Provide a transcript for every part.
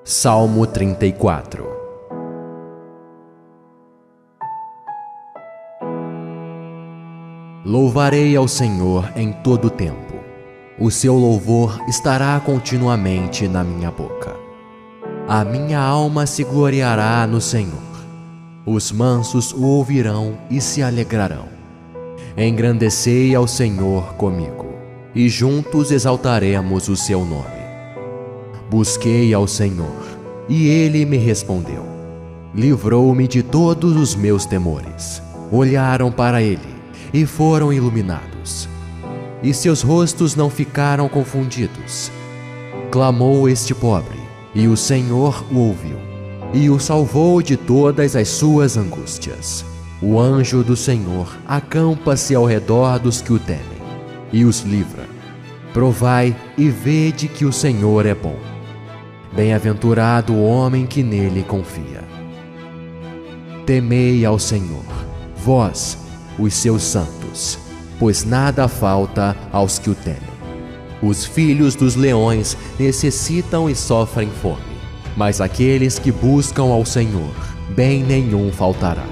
Salmo 34. Louvarei ao Senhor em todo o tempo. O seu louvor estará continuamente na minha boca. A minha alma se gloriará no Senhor. Os mansos o ouvirão e se alegrarão. Engrandecei ao Senhor comigo, e juntos exaltaremos o seu nome. Busquei ao Senhor, e ele me respondeu. Livrou-me de todos os meus temores. Olharam para ele, e foram iluminados. E seus rostos não ficaram confundidos. Clamou este pobre, e o Senhor o ouviu, e o salvou de todas as suas angústias. O anjo do Senhor acampa-se ao redor dos que o temem, e os livra. Provai e vede que o Senhor é bom. Bem-aventurado o homem que nele confia. Temei ao Senhor, vós, os seus santos, pois nada falta aos que o temem. Os filhos dos leões necessitam e sofrem fome, mas aqueles que buscam ao Senhor, bem nenhum faltará.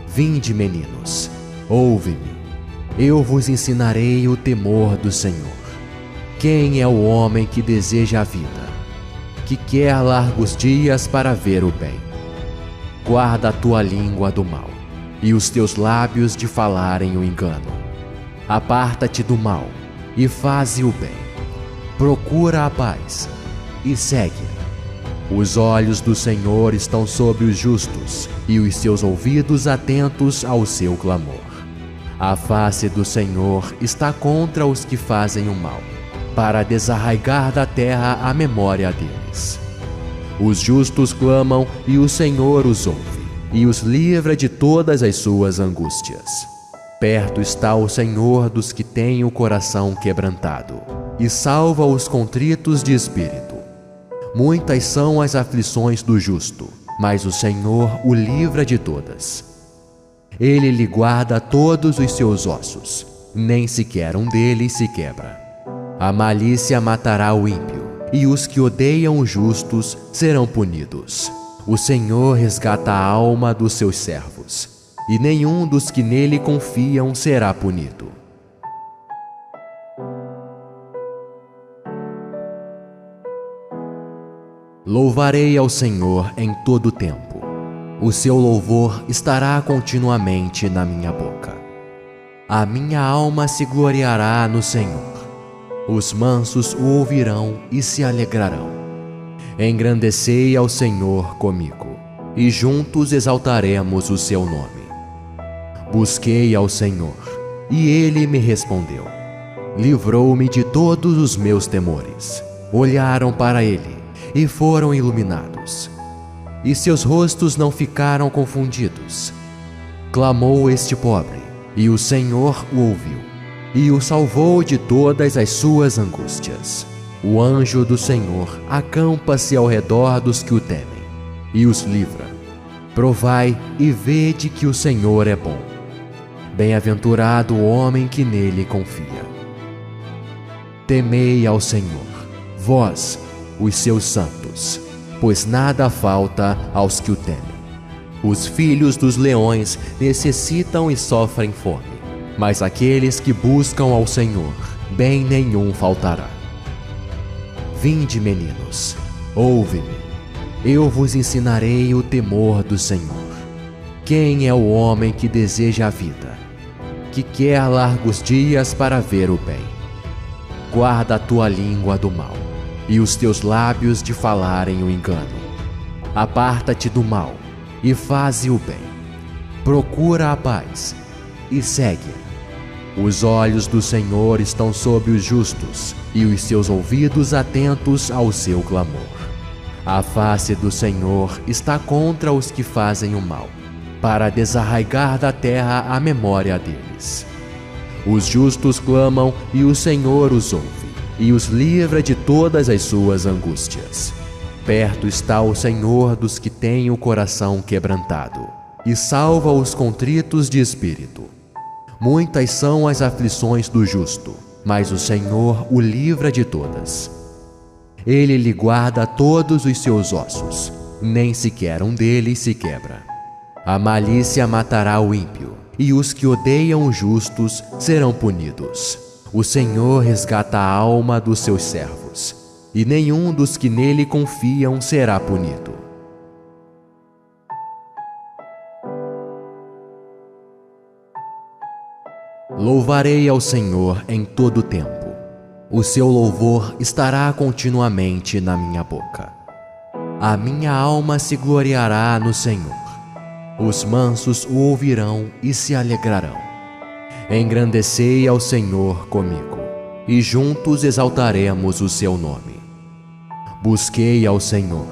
Vinde, meninos, ouve-me, eu vos ensinarei o temor do Senhor. Quem é o homem que deseja a vida, que quer largos dias para ver o bem? Guarda a tua língua do mal, e os teus lábios de falarem o engano. Aparta-te do mal, e faze o bem. Procura a paz, e segue-a. Os olhos do Senhor estão sobre os justos, e os seus ouvidos atentos ao seu clamor. A face do Senhor está contra os que fazem o mal, para desarraigar da terra a memória deles. Os justos clamam, e o Senhor os ouve, e os livra de todas as suas angústias. Perto está o Senhor dos que têm o coração quebrantado, e salva os contritos de espírito. Muitas são as aflições do justo, mas o Senhor o livra de todas. Ele lhe guarda todos os seus ossos, nem sequer um deles se quebra. A malícia matará o ímpio, e os que odeiam os justos serão punidos. O Senhor resgata a alma dos seus servos, e nenhum dos que nele confiam será punido. Louvarei ao Senhor em todo o tempo. O seu louvor estará continuamente na minha boca. A minha alma se gloriará no Senhor. Os mansos o ouvirão e se alegrarão. Engrandecei ao Senhor comigo, e juntos exaltaremos o seu nome. Busquei ao Senhor, e ele me respondeu. Livrou-me de todos os meus temores. Olharam para ele, e foram iluminados. E seus rostos não ficaram confundidos. Clamou este pobre, e o Senhor o ouviu, e o salvou de todas as suas angústias. O anjo do Senhor acampa-se ao redor dos que o temem, e os livra. Provai e vede que o Senhor é bom. Bem-aventurado o homem que nele confia. Temei ao Senhor, vós, os seus santos, pois nada falta aos que o temem. Os filhos dos leões necessitam e sofrem fome, mas aqueles que buscam ao Senhor, bem nenhum faltará. Vinde, meninos, ouve-me, eu vos ensinarei o temor do Senhor. Quem é o homem que deseja a vida, que quer largos dias para ver o bem? Guarda a tua língua do mal, e os teus lábios de falarem o engano. Aparta-te do mal, e faze o bem. Procura a paz, e segue-a. Os olhos do Senhor estão sobre os justos, e os seus ouvidos atentos ao seu clamor. A face do Senhor está contra os que fazem o mal, para desarraigar da terra a memória deles. Os justos clamam, e o Senhor os ouve, e os livra de todas as suas angústias. Perto está o Senhor dos que têm o coração quebrantado, e salva os contritos de espírito. Muitas são as aflições do justo, mas o Senhor o livra de todas. Ele lhe guarda todos os seus ossos, nem sequer um deles se quebra. A malícia matará o ímpio, e os que odeiam os justos serão punidos. O Senhor resgata a alma dos seus servos, e nenhum dos que nele confiam será punido. Louvarei ao Senhor em todo o tempo. O seu louvor estará continuamente na minha boca. A minha alma se gloriará no Senhor. Os mansos o ouvirão e se alegrarão. Engrandecei ao Senhor comigo, e juntos exaltaremos o seu nome. Busquei ao Senhor,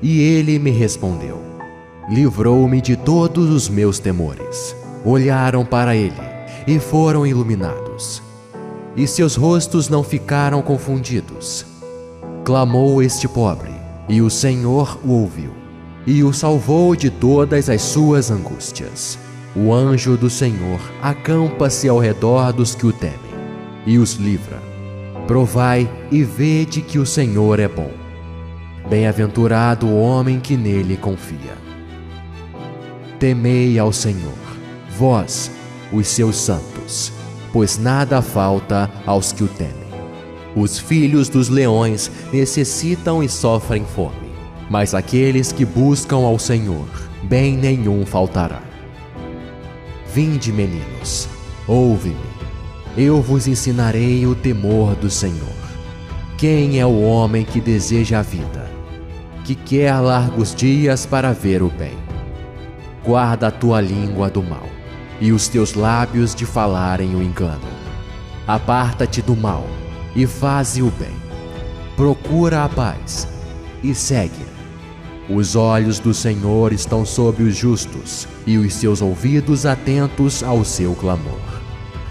e ele me respondeu. Livrou-me de todos os meus temores. Olharam para ele e foram iluminados, e seus rostos não ficaram confundidos. Clamou este pobre, e o Senhor o ouviu, e o salvou de todas as suas angústias. O anjo do Senhor acampa-se ao redor dos que o temem, e os livra. Provai e vede que o Senhor é bom. Bem-aventurado o homem que nele confia. Temei ao Senhor, vós, os seus santos, pois nada falta aos que o temem. Os filhos dos leões necessitam e sofrem fome, mas aqueles que buscam ao Senhor, bem nenhum faltará. Vinde, meninos, ouve-me, eu vos ensinarei o temor do Senhor. Quem é o homem que deseja a vida, que quer largos dias para ver o bem? Guarda a tua língua do mal, e os teus lábios de falarem o engano. Aparta-te do mal, e faze o bem. Procura a paz, e segue-a. Os olhos do Senhor estão sobre os justos, e os seus ouvidos atentos ao seu clamor.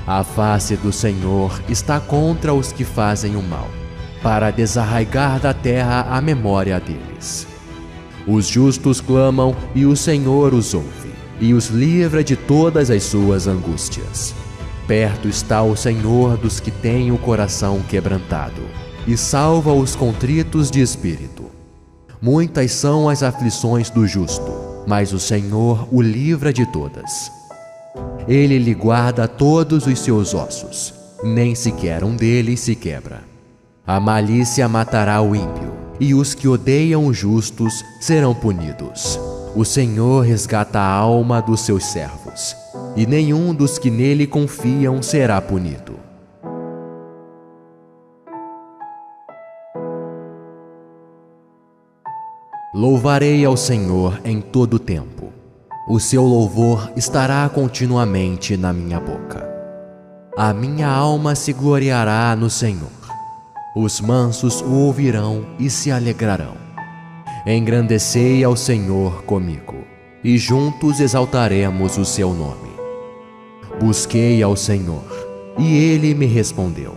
A face do Senhor está contra os que fazem o mal, para desarraigar da terra a memória deles. Os justos clamam, e o Senhor os ouve, e os livra de todas as suas angústias. Perto está o Senhor dos que têm o coração quebrantado, e salva os contritos de espírito. Muitas são as aflições do justo, mas o Senhor o livra de todas. Ele lhe guarda todos os seus ossos, nem sequer um deles se quebra. A malícia matará o ímpio, e os que odeiam os justos serão punidos. O Senhor resgata a alma dos seus servos, e nenhum dos que nele confiam será punido. Louvarei ao Senhor em todo o tempo. O seu louvor estará continuamente na minha boca. A minha alma se gloriará no Senhor. Os mansos o ouvirão e se alegrarão. Engrandecei ao Senhor comigo, e juntos exaltaremos o seu nome. Busquei ao Senhor, e ele me respondeu.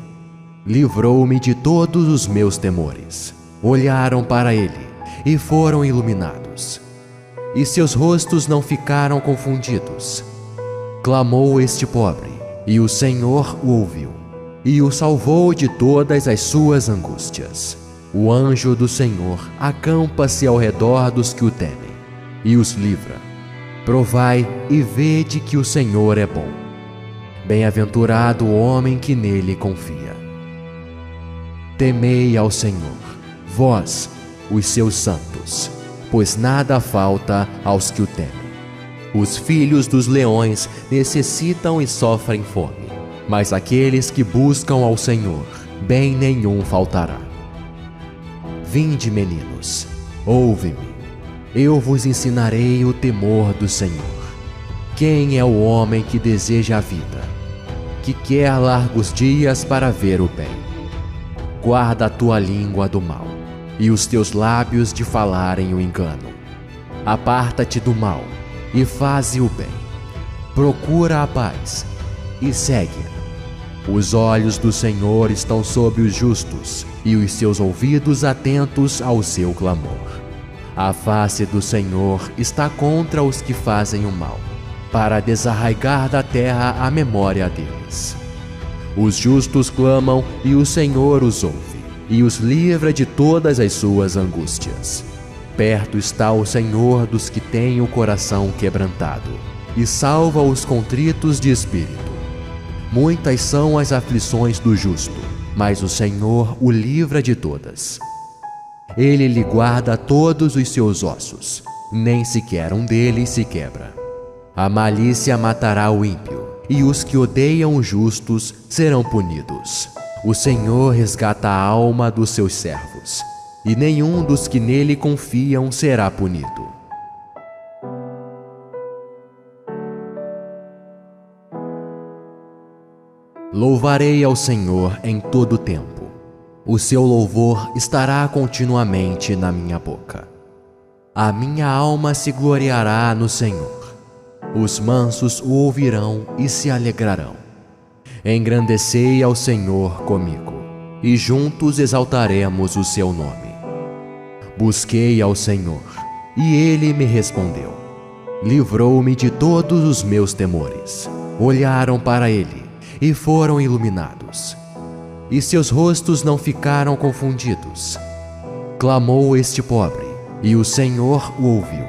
Livrou-me de todos os meus temores. Olharam para ele e foram iluminados, e seus rostos não ficaram confundidos. Clamou este pobre, e o Senhor o ouviu, e o salvou de todas as suas angústias. O anjo do Senhor acampa-se ao redor dos que o temem, e os livra. Provai e vede que o Senhor é bom. Bem-aventurado o homem que nele confia. Temei ao Senhor, vós, os seus santos, pois nada falta aos que o temem. Os filhos dos leões necessitam e sofrem fome, mas aqueles que buscam ao Senhor, bem nenhum faltará. Vinde, meninos, ouve-me, eu vos ensinarei o temor do Senhor. Quem é o homem que deseja a vida, que quer largos dias para ver o bem? Guarda a tua língua do mal, e os teus lábios de falarem o engano. Aparta-te do mal, e faze o bem. Procura a paz, e segue-a. Os olhos do Senhor estão sobre os justos, e os seus ouvidos atentos ao seu clamor. A face do Senhor está contra os que fazem o mal, para desarraigar da terra a memória deles. Os justos clamam, e o Senhor os ouve, e os livra de todas as suas angústias. Perto está o Senhor dos que têm o coração quebrantado, e salva os contritos de espírito. Muitas são as aflições do justo, mas o Senhor o livra de todas. Ele lhe guarda todos os seus ossos, nem sequer um deles se quebra. A malícia matará o ímpio, e os que odeiam os justos serão punidos. O Senhor resgata a alma dos seus servos, e nenhum dos que nele confiam será punido. Louvarei ao Senhor em todo o tempo. O seu louvor estará continuamente na minha boca. A minha alma se gloriará no Senhor. Os mansos o ouvirão e se alegrarão. Engrandecei ao Senhor comigo, e juntos exaltaremos o seu nome. Busquei ao Senhor, e ele me respondeu. Livrou-me de todos os meus temores. Olharam para ele e foram iluminados, e seus rostos não ficaram confundidos. Clamou este pobre, e o Senhor o ouviu,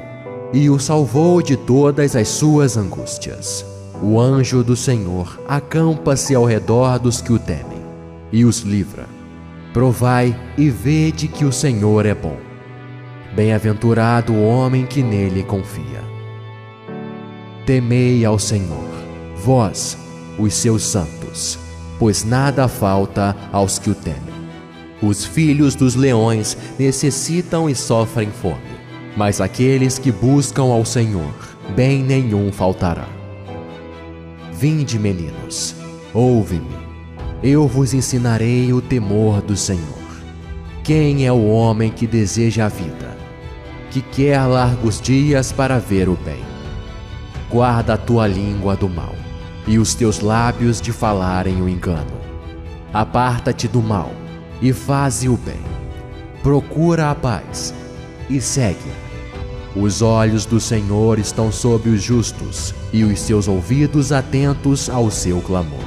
e o salvou de todas as suas angústias. O anjo do Senhor acampa-se ao redor dos que o temem, e os livra. Provai e vede que o Senhor é bom. Bem-aventurado o homem que nele confia. Temei ao Senhor, vós, os seus santos, pois nada falta aos que o temem. Os filhos dos leões necessitam e sofrem fome, mas aqueles que buscam ao Senhor, bem nenhum faltará. Vinde, meninos, ouve-me, eu vos ensinarei o temor do Senhor. Quem é o homem que deseja a vida, que quer largos dias para ver o bem? Guarda a tua língua do mal, e os teus lábios de falarem o engano. Aparta-te do mal, e faze o bem. Procura a paz, e segue-a. Os olhos do Senhor estão sobre os justos, e os seus ouvidos atentos ao seu clamor.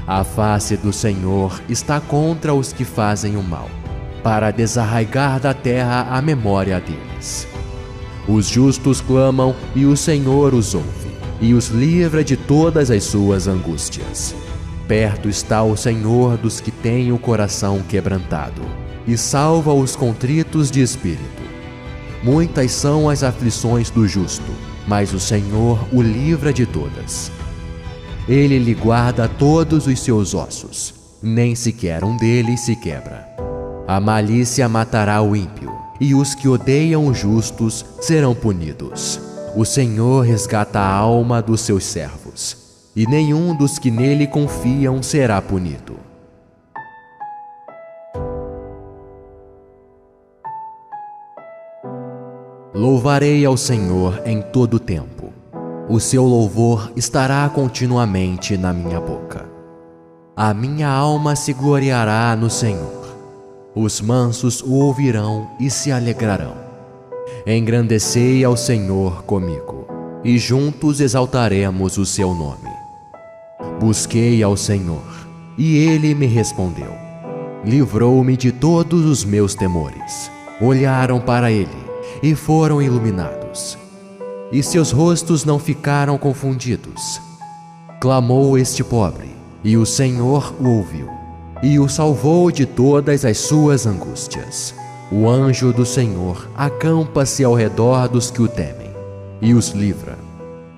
A face do Senhor está contra os que fazem o mal, para desarraigar da terra a memória deles. Os justos clamam, e o Senhor os ouve, e os livra de todas as suas angústias. Perto está o Senhor dos que têm o coração quebrantado, e salva os contritos de espírito. Muitas são as aflições do justo, mas o Senhor o livra de todas. Ele lhe guarda todos os seus ossos, nem sequer um deles se quebra. A malícia matará o ímpio, e os que odeiam os justos serão punidos. O Senhor resgata a alma dos seus servos, e nenhum dos que nele confiam será punido. Louvarei ao Senhor em todo o tempo. O seu louvor estará continuamente na minha boca. A minha alma se gloriará no Senhor. Os mansos o ouvirão e se alegrarão. Engrandecei ao Senhor comigo, e juntos exaltaremos o seu nome. Busquei ao Senhor, e ele me respondeu. Livrou-me de todos os meus temores. Olharam para ele e foram iluminados, e seus rostos não ficaram confundidos. Clamou este pobre, e o Senhor o ouviu, e o salvou de todas as suas angústias. O anjo do Senhor acampa-se ao redor dos que o temem, e os livra.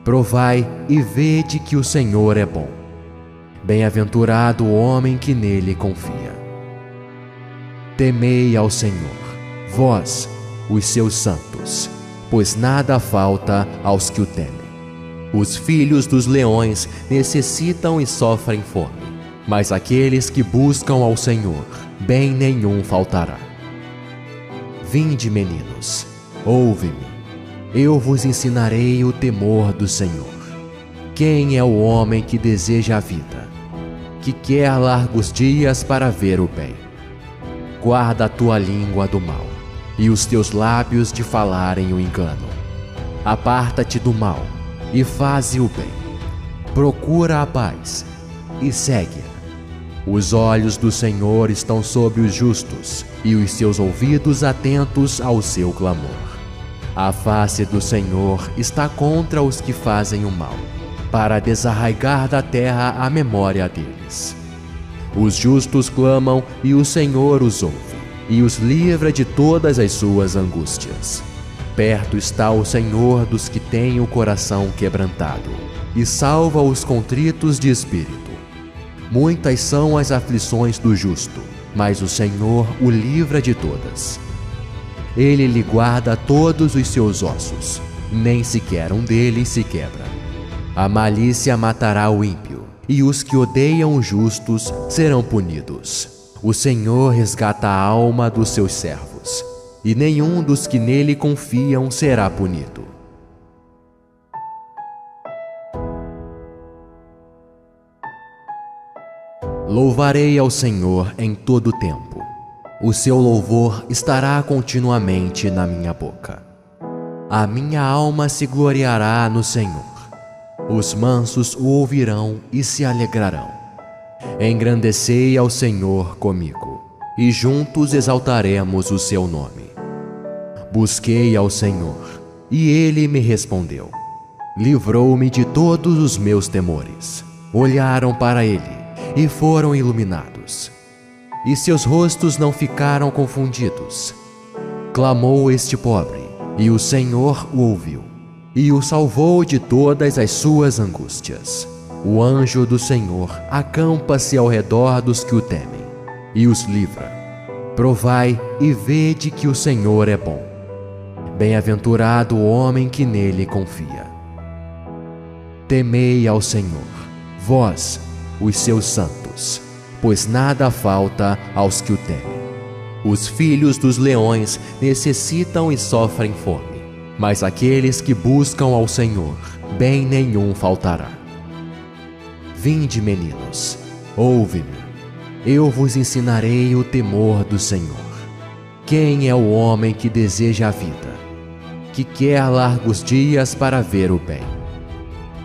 Provai e vede que o Senhor é bom. Bem-aventurado o homem que nele confia. Temei ao Senhor, vós, os seus santos, pois nada falta aos que o temem. Os filhos dos leões necessitam e sofrem fome, mas aqueles que buscam ao Senhor, bem nenhum faltará. Vinde, meninos, ouve-me, eu vos ensinarei o temor do Senhor. Quem é o homem que deseja a vida, que quer largos dias para ver o bem? Guarda a tua língua do mal, e os teus lábios de falarem o engano. Aparta-te do mal, e faze o bem. Procura a paz, e segue-a. Os olhos do Senhor estão sobre os justos, e os seus ouvidos atentos ao seu clamor. A face do Senhor está contra os que fazem o mal, para desarraigar da terra a memória deles. Os justos clamam e o Senhor os ouve, e os livra de todas as suas angústias. Perto está o Senhor dos que têm o coração quebrantado, e salva os contritos de espírito. Muitas são as aflições do justo, mas o Senhor o livra de todas. Ele lhe guarda todos os seus ossos, nem sequer um deles se quebra. A malícia matará o ímpio, e os que odeiam os justos serão punidos. O Senhor resgata a alma dos seus servos, e nenhum dos que nele confiam será punido. Louvarei ao Senhor em todo o tempo. O seu louvor estará continuamente na minha boca. A minha alma se gloriará no Senhor. Os mansos o ouvirão e se alegrarão. Engrandecei ao Senhor comigo, e juntos exaltaremos o seu nome. Busquei ao Senhor, e ele me respondeu. Livrou-me de todos os meus temores. Olharam para ele e foram iluminados, e seus rostos não ficaram confundidos. Clamou este pobre, e o Senhor o ouviu, e o salvou de todas as suas angústias. O anjo do Senhor acampa-se ao redor dos que o temem, e os livra. Provai e vede que o Senhor é bom. Bem-aventurado o homem que nele confia. Temei ao Senhor, vós, os seus santos, pois nada falta aos que o temem. Os filhos dos leões necessitam e sofrem fome, mas aqueles que buscam ao Senhor, bem nenhum faltará. Vinde, meninos, ouve-me, eu vos ensinarei o temor do Senhor. Quem é o homem que deseja a vida, que quer largos dias para ver o bem?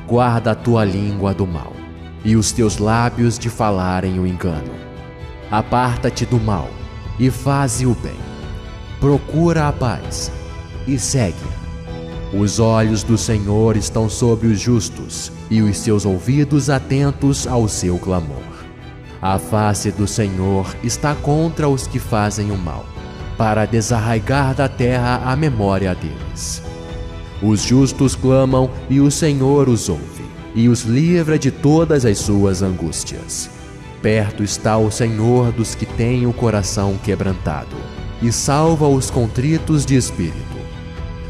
Guarda a tua língua do mal, e os teus lábios de falarem o engano. Aparta-te do mal, e faze o bem. Procura a paz, e segue-a. Os olhos do Senhor estão sobre os justos, e os seus ouvidos atentos ao seu clamor. A face do Senhor está contra os que fazem o mal, para desarraigar da terra a memória deles. Os justos clamam, e o Senhor os ouve, e os livra de todas as suas angústias. Perto está o Senhor dos que têm o coração quebrantado, e salva os contritos de espírito.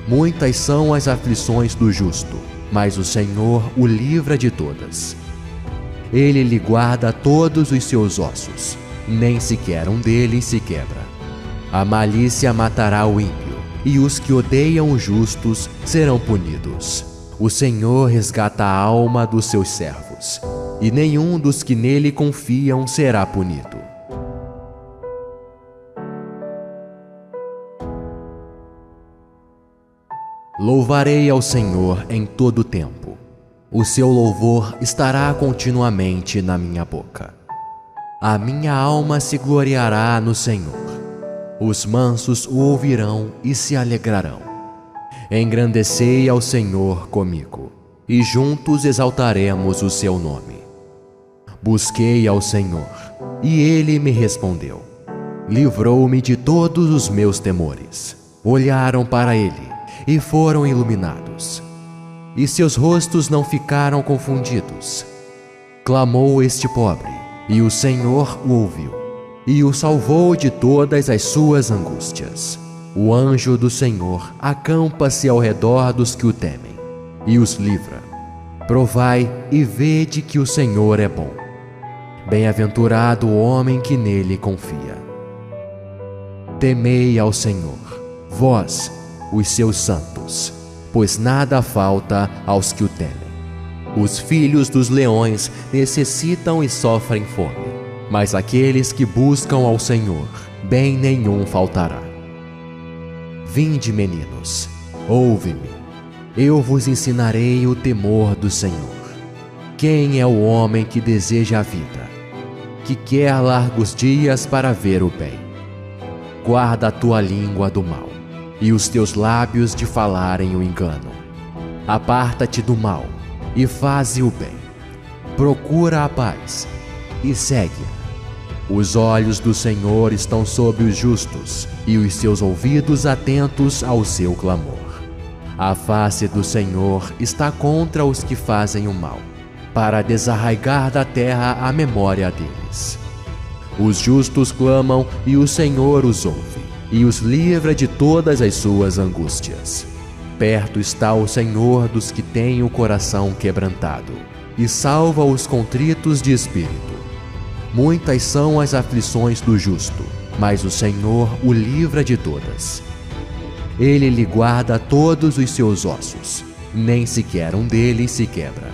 Muitas são as aflições do justo, mas o Senhor o livra de todas. Ele lhe guarda todos os seus ossos, nem sequer um deles se quebra. A malícia matará o ímpio, e os que odeiam os justos serão punidos. O Senhor resgata a alma dos seus servos, e nenhum dos que nele confiam será punido. Louvarei ao Senhor em todo o tempo. O seu louvor estará continuamente na minha boca. A minha alma se gloriará no Senhor. Os mansos o ouvirão e se alegrarão. Engrandecei ao Senhor comigo, e juntos exaltaremos o seu nome. Busquei ao Senhor, e ele me respondeu. Livrou-me de todos os meus temores. Olharam para ele, e foram iluminados, e seus rostos não ficaram confundidos. Clamou este pobre, e o Senhor o ouviu, e o salvou de todas as suas angústias. O anjo do Senhor acampa-se ao redor dos que o temem, e os livra. Provai e vede que o Senhor é bom. Bem-aventurado o homem que nele confia. Temei ao Senhor, vós, os seus santos, pois nada falta aos que o temem. Os filhos dos leões necessitam e sofrem fome, mas aqueles que buscam ao Senhor, bem nenhum faltará. Vinde, meninos, ouve-me, eu vos ensinarei o temor do Senhor. Quem é o homem que deseja a vida, que quer largos dias para ver o bem. Guarda a tua língua do mal, e os teus lábios de falarem o engano. Aparta-te do mal, e faze o bem. Procura a paz, e segue-a. Os olhos do Senhor estão sobre os justos, e os seus ouvidos atentos ao seu clamor. A face do Senhor está contra os que fazem o mal, para desarraigar da terra a memória deles. Os justos clamam, e o Senhor os ouve, e os livra de todas as suas angústias. Perto está o Senhor dos que têm o coração quebrantado, e salva os contritos de espírito. Muitas são as aflições do justo, mas o Senhor o livra de todas. Ele lhe guarda todos os seus ossos, nem sequer um deles se quebra.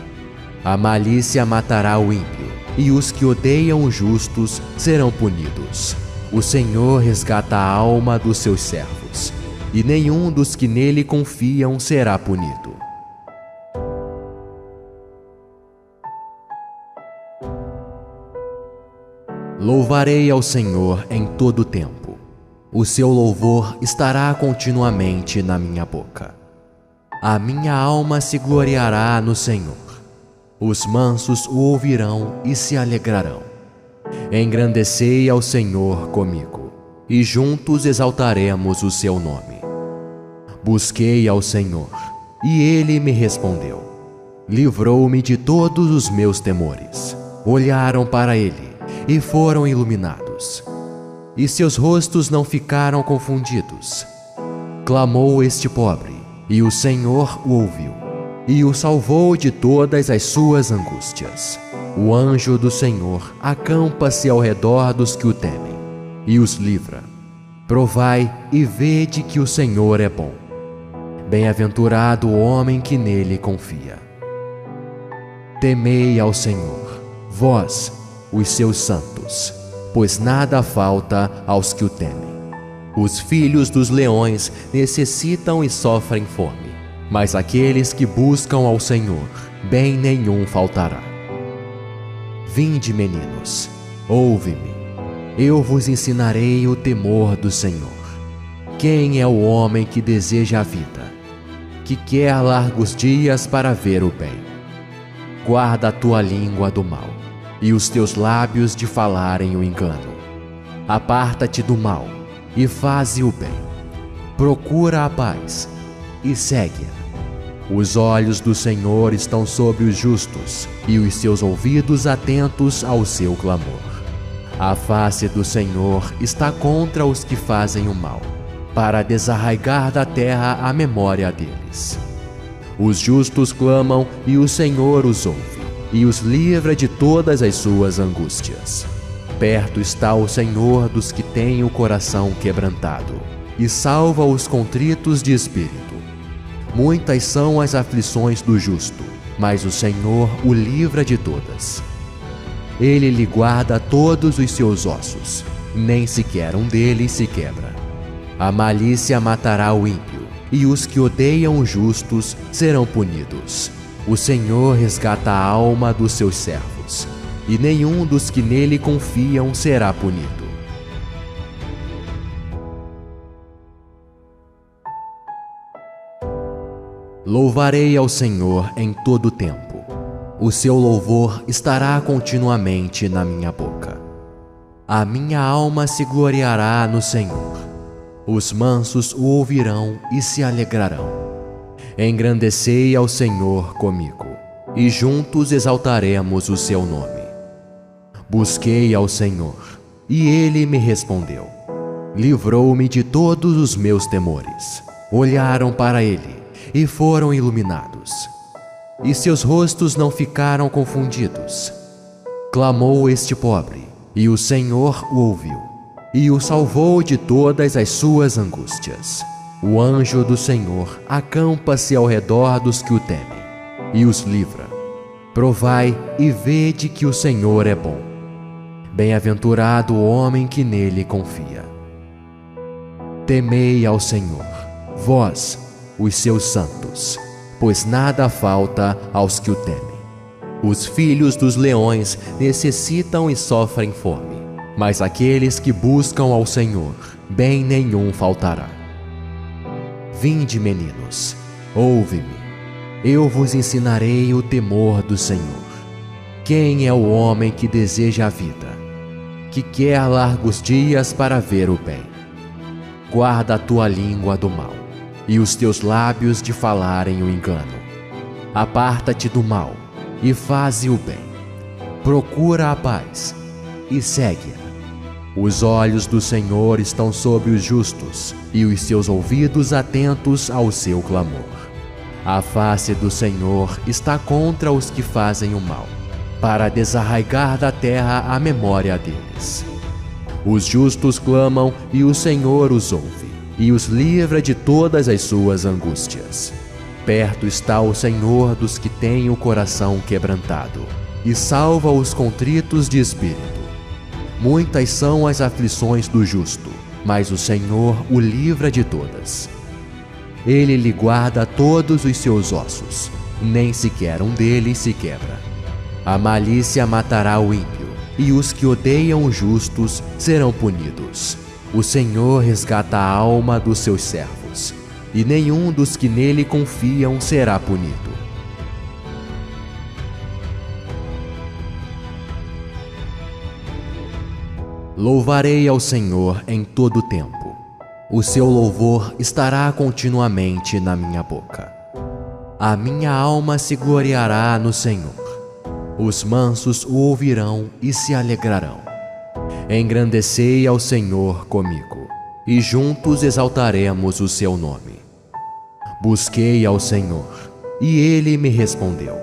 A malícia matará o ímpio, e os que odeiam os justos serão punidos. O Senhor resgata a alma dos seus servos, e nenhum dos que nele confiam será punido. Louvarei ao Senhor em todo o tempo. O seu louvor estará continuamente na minha boca. A minha alma se gloriará no Senhor. Os mansos o ouvirão e se alegrarão. Engrandecei ao Senhor comigo, e juntos exaltaremos o seu nome. Busquei ao Senhor, e ele me respondeu. Livrou-me de todos os meus temores. Olharam para ele e foram iluminados, e seus rostos não ficaram confundidos. Clamou este pobre, e o Senhor o ouviu, e o salvou de todas as suas angústias. O anjo do Senhor acampa-se ao redor dos que o temem, e os livra. Provai e vede que o Senhor é bom. Bem-aventurado o homem que nele confia. Temei ao Senhor, vós, os seus santos, pois nada falta aos que o temem. Os filhos dos leões necessitam e sofrem fome, mas aqueles que buscam ao Senhor, bem nenhum faltará. Vinde, meninos, ouve-me, eu vos ensinarei o temor do Senhor. Quem é o homem que deseja a vida, que quer largos dias para ver o bem? Guarda a tua língua do mal, e os teus lábios de falarem o engano. Aparta-te do mal, e faze o bem. Procura a paz, e segue-a. Os olhos do Senhor estão sobre os justos, e os seus ouvidos atentos ao seu clamor. A face do Senhor está contra os que fazem o mal, para desarraigar da terra a memória deles. Os justos clamam, e o Senhor os ouve, e os livra de todas as suas angústias. Perto está o Senhor dos que têm o coração quebrantado, e salva os contritos de espírito. Muitas são as aflições do justo, mas o Senhor o livra de todas. Ele lhe guarda todos os seus ossos, nem sequer um deles se quebra. A malícia matará o ímpio, e os que odeiam os justos serão punidos. O Senhor resgata a alma dos seus servos, e nenhum dos que nele confiam será punido. Louvarei ao Senhor em todo o tempo. O seu louvor estará continuamente na minha boca. A minha alma se gloriará no Senhor. Os mansos o ouvirão e se alegrarão. Engrandecei ao Senhor comigo, e juntos exaltaremos o seu nome. Busquei ao Senhor, e ele me respondeu. Livrou-me de todos os meus temores. Olharam para ele e foram iluminados, e seus rostos não ficaram confundidos. Clamou este pobre, e o Senhor o ouviu, e o salvou de todas as suas angústias. O anjo do Senhor acampa-se ao redor dos que o temem, e os livra. Provai e vede que o Senhor é bom. Bem-aventurado o homem que nele confia. Temei ao Senhor, vós, os seus santos, pois nada falta aos que o temem. Os filhos dos leões necessitam e sofrem fome, mas aqueles que buscam ao Senhor, bem nenhum faltará. Vinde, meninos, ouve-me, eu vos ensinarei o temor do Senhor. Quem é o homem que deseja a vida, que quer largos dias para ver o bem? Guarda a tua língua do mal, e os teus lábios de falarem o engano. Aparta-te do mal, e faze o bem. Procura a paz, e segue-a. Os olhos do Senhor estão sobre os justos, e os seus ouvidos atentos ao seu clamor. A face do Senhor está contra os que fazem o mal, para desarraigar da terra a memória deles. Os justos clamam, e o Senhor os ouve, e os livra de todas as suas angústias. Perto está o Senhor dos que têm o coração quebrantado, e salva os contritos de espírito. Muitas são as aflições do justo, mas o Senhor o livra de todas. Ele lhe guarda todos os seus ossos, nem sequer um deles se quebra. A malícia matará o ímpio, e os que odeiam os justos serão punidos. O Senhor resgata a alma dos seus servos, e nenhum dos que nele confiam será punido. Louvarei ao Senhor em todo o tempo. O seu louvor estará continuamente na minha boca. A minha alma se gloriará no Senhor. Os mansos o ouvirão e se alegrarão. Engrandecei ao Senhor comigo, e juntos exaltaremos o seu nome. Busquei ao Senhor, e ele me respondeu.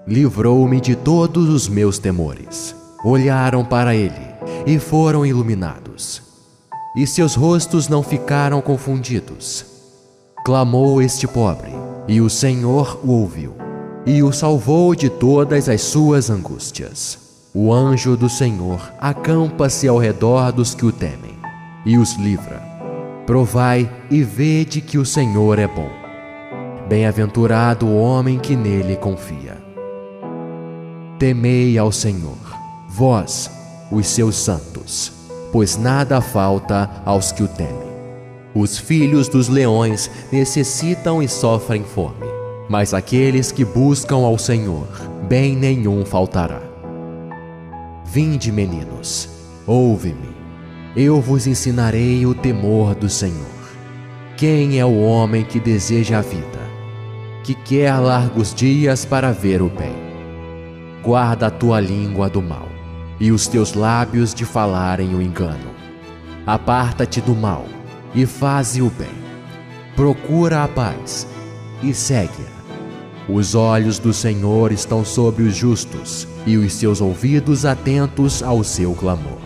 Livrou-me de todos os meus temores. Olharam para ele e foram iluminados, e seus rostos não ficaram confundidos. Clamou este pobre, e o Senhor o ouviu, e o salvou de todas as suas angústias. O anjo do Senhor acampa-se ao redor dos que o temem, e os livra. Provai e vede que o Senhor é bom. Bem-aventurado o homem que nele confia. Temei ao Senhor, vós, os seus santos, pois nada falta aos que o temem. Os filhos dos leões necessitam e sofrem fome, mas aqueles que buscam ao Senhor, bem nenhum faltará. Vinde, meninos, ouve-me, eu vos ensinarei o temor do Senhor. Quem é o homem que deseja a vida, que quer largos dias para ver o bem? Guarda a tua língua do mal, e os teus lábios de falarem o engano. Aparta-te do mal, e faze o bem. Procura a paz, e segue-a. Os olhos do Senhor estão sobre os justos, e os seus ouvidos atentos ao seu clamor.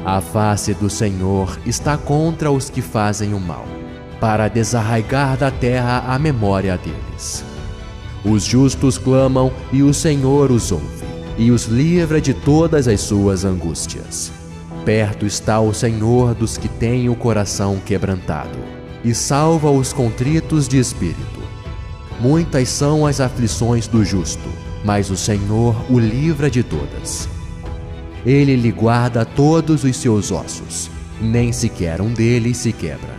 A face do Senhor está contra os que fazem o mal, para desarraigar da terra a memória deles. Os justos clamam, e o Senhor os ouve, e os livra de todas as suas angústias. Perto está o Senhor dos que têm o coração quebrantado, e salva os contritos de espírito. Muitas são as aflições do justo, mas o Senhor o livra de todas. Ele lhe guarda todos os seus ossos, nem sequer um deles se quebra.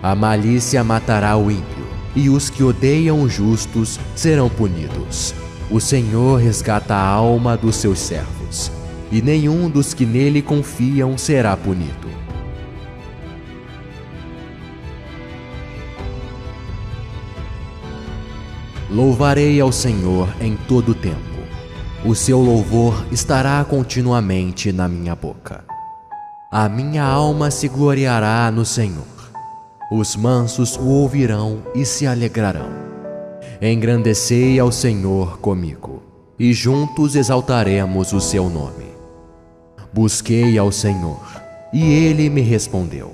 A malícia matará o ímpio, e os que odeiam os justos serão punidos. O Senhor resgata a alma dos seus servos, e nenhum dos que nele confiam será punido. Louvarei ao Senhor em todo o tempo. O seu louvor estará continuamente na minha boca. A minha alma se gloriará no Senhor. Os mansos o ouvirão e se alegrarão. Engrandecei ao Senhor comigo, e juntos exaltaremos o seu nome. Busquei ao Senhor, e ele me respondeu.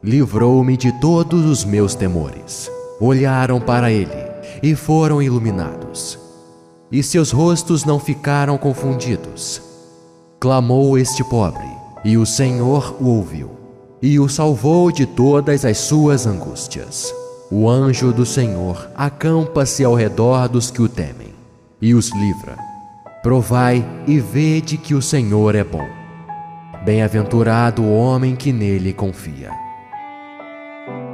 Livrou-me de todos os meus temores. Olharam para ele e foram iluminados, e seus rostos não ficaram confundidos. Clamou este pobre, e o Senhor o ouviu, e o salvou de todas as suas angústias. O anjo do Senhor acampa-se ao redor dos que o temem, e os livra. Provai e vede que o Senhor é bom. Bem-aventurado o homem que nele confia.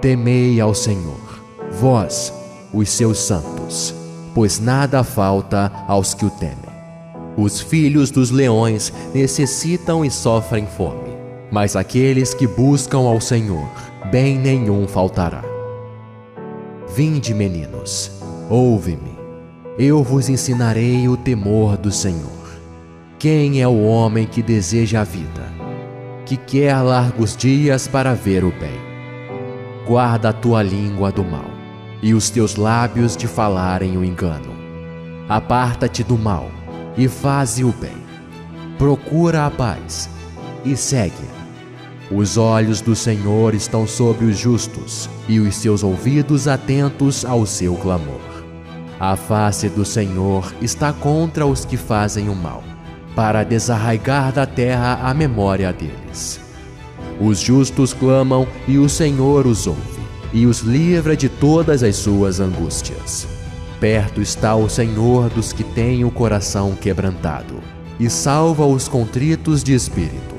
Temei ao Senhor, vós, os seus santos, pois nada falta aos que o temem. Os filhos dos leões necessitam e sofrem fome, mas aqueles que buscam ao Senhor, bem nenhum faltará. Vinde, meninos, ouve-me, eu vos ensinarei o temor do Senhor. Quem é o homem que deseja a vida, que quer largos dias para ver o bem? Guarda a tua língua do mal, e os teus lábios de falarem o engano. Aparta-te do mal, e faze o bem. Procura a paz, e segue-a. Os olhos do Senhor estão sobre os justos, e os seus ouvidos atentos ao seu clamor. A face do Senhor está contra os que fazem o mal, para desarraigar da terra a memória deles. Os justos clamam, e o Senhor os ouve, e os livra de todas as suas angústias. Perto está o Senhor dos que têm o coração quebrantado, e salva os contritos de espírito.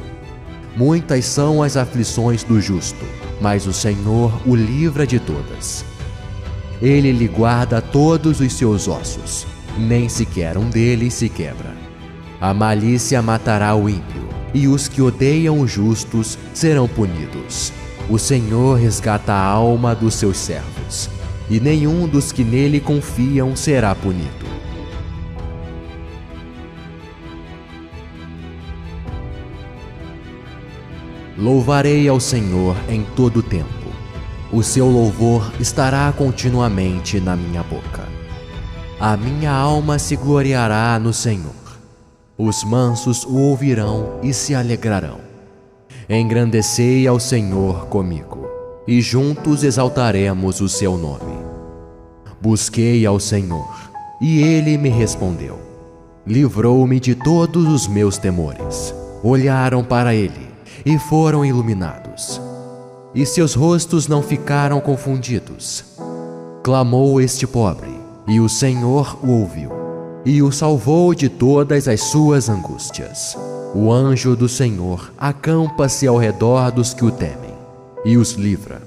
Muitas são as aflições do justo, mas o Senhor o livra de todas. Ele lhe guarda todos os seus ossos, nem sequer um deles se quebra. A malícia matará o ímpio, e os que odeiam os justos serão punidos. O Senhor resgata a alma dos seus servos, e nenhum dos que nele confiam será punido. Louvarei ao Senhor em todo o tempo. O seu louvor estará continuamente na minha boca. A minha alma se gloriará no Senhor. Os mansos o ouvirão e se alegrarão. Engrandecei ao Senhor comigo, e juntos exaltaremos o seu nome. Busquei ao Senhor, e ele me respondeu. Livrou-me de todos os meus temores. Olharam para ele e foram iluminados, e seus rostos não ficaram confundidos. Clamou este pobre, e o Senhor o ouviu, e o salvou de todas as suas angústias. O anjo do Senhor acampa-se ao redor dos que o temem, e os livra.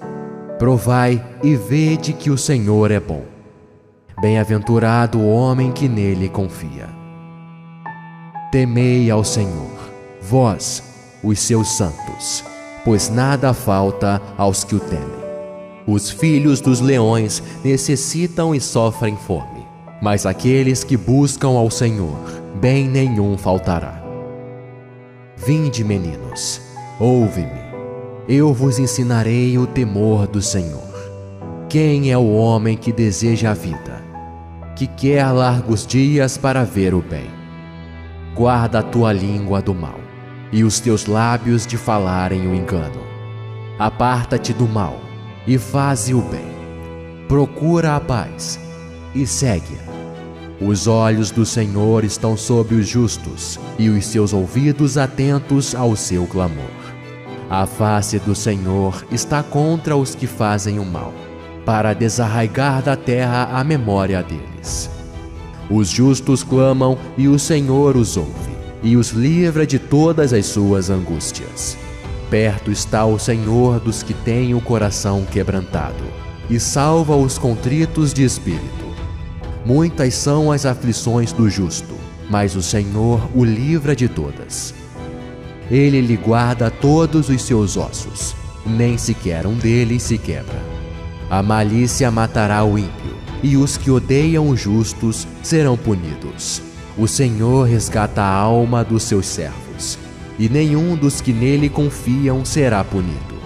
Provai e vede que o Senhor é bom. Bem-aventurado o homem que nele confia. Temei ao Senhor, vós, os seus santos, pois nada falta aos que o temem. Os filhos dos leões necessitam e sofrem fome, mas aqueles que buscam ao Senhor, bem nenhum faltará. Vinde, meninos, ouve-me, eu vos ensinarei o temor do Senhor. Quem é o homem que deseja a vida, que quer largos dias para ver o bem? Guarda a tua língua do mal, e os teus lábios de falarem o engano. Aparta-te do mal, e faze o bem. Procura a paz, e segue-a. Os olhos do Senhor estão sobre os justos, e os seus ouvidos atentos ao seu clamor. A face do Senhor está contra os que fazem o mal, para desarraigar da terra a memória deles. Os justos clamam, e o Senhor os ouve, e os livra de todas as suas angústias. Perto está o Senhor dos que têm o coração quebrantado, e salva os contritos de espírito. Muitas são as aflições do justo, mas o Senhor o livra de todas. Ele lhe guarda todos os seus ossos, nem sequer um deles se quebra. A malícia matará o ímpio, e os que odeiam os justos serão punidos. O Senhor resgata a alma dos seus servos, e nenhum dos que nele confiam será punido.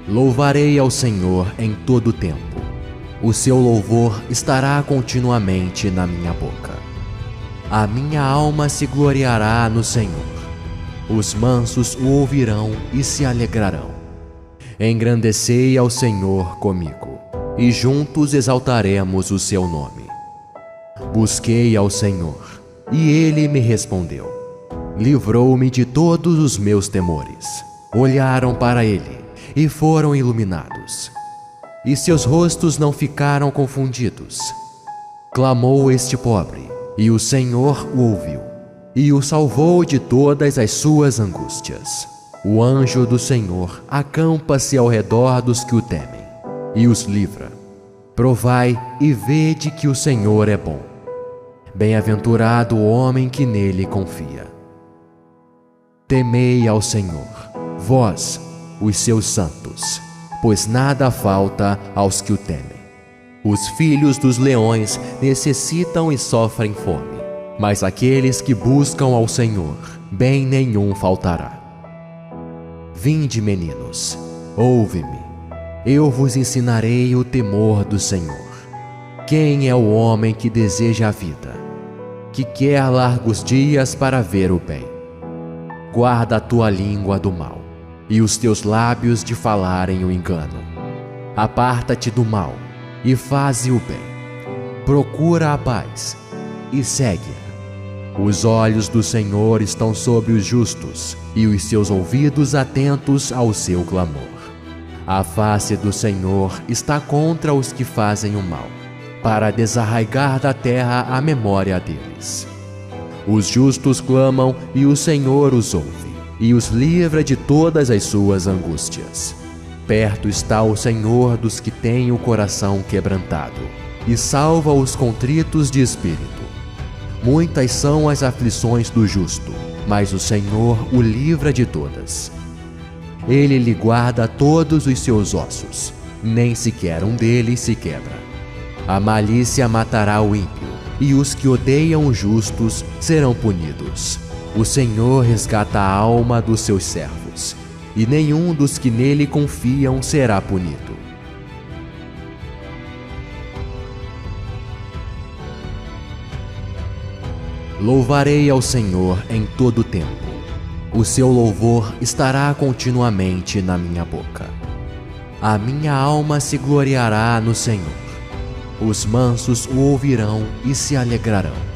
Louvarei ao Senhor em todo o tempo. O seu louvor estará continuamente na minha boca. A minha alma se gloriará no Senhor. Os mansos o ouvirão e se alegrarão. Engrandecei ao Senhor comigo, e juntos exaltaremos o seu nome. Busquei ao Senhor, e ele me respondeu. Livrou-me de todos os meus temores. Olharam para ele e foram iluminados. e seus rostos não ficaram confundidos. Clamou este pobre, e o Senhor o ouviu, e o salvou de todas as suas angústias. O anjo do Senhor acampa-se ao redor dos que o temem, e os livra. Provai e vede que o Senhor é bom. Bem-aventurado o homem que nele confia. Temei ao Senhor, vós, os seus santos, pois nada falta aos que o temem. Os filhos dos leões necessitam e sofrem fome, mas aqueles que buscam ao Senhor, bem nenhum faltará. Vinde, meninos, ouve-me, eu vos ensinarei o temor do Senhor. Quem é o homem que deseja a vida, que quer largos dias para ver o bem? Guarda a tua língua do mal, e os teus lábios de falarem o engano. Aparta-te do mal, e faze o bem. Procura a paz, e segue-a. Os olhos do Senhor estão sobre os justos, e os seus ouvidos atentos ao seu clamor. A face do Senhor está contra os que fazem o mal, para desarraigar da terra a memória deles. Os justos clamam, e o Senhor os ouve, e os livra de todas as suas angústias. Perto está o Senhor dos que têm o coração quebrantado, e salva os contritos de espírito. Muitas são as aflições do justo, mas o Senhor o livra de todas. Ele lhe guarda todos os seus ossos, nem sequer um deles se quebra. A malícia matará o ímpio, e os que odeiam os justos serão punidos. O Senhor resgata a alma dos seus servos, e nenhum dos que nele confiam será punido. Louvarei ao Senhor em todo o tempo. O seu louvor estará continuamente na minha boca. A minha alma se gloriará no Senhor. Os mansos o ouvirão e se alegrarão.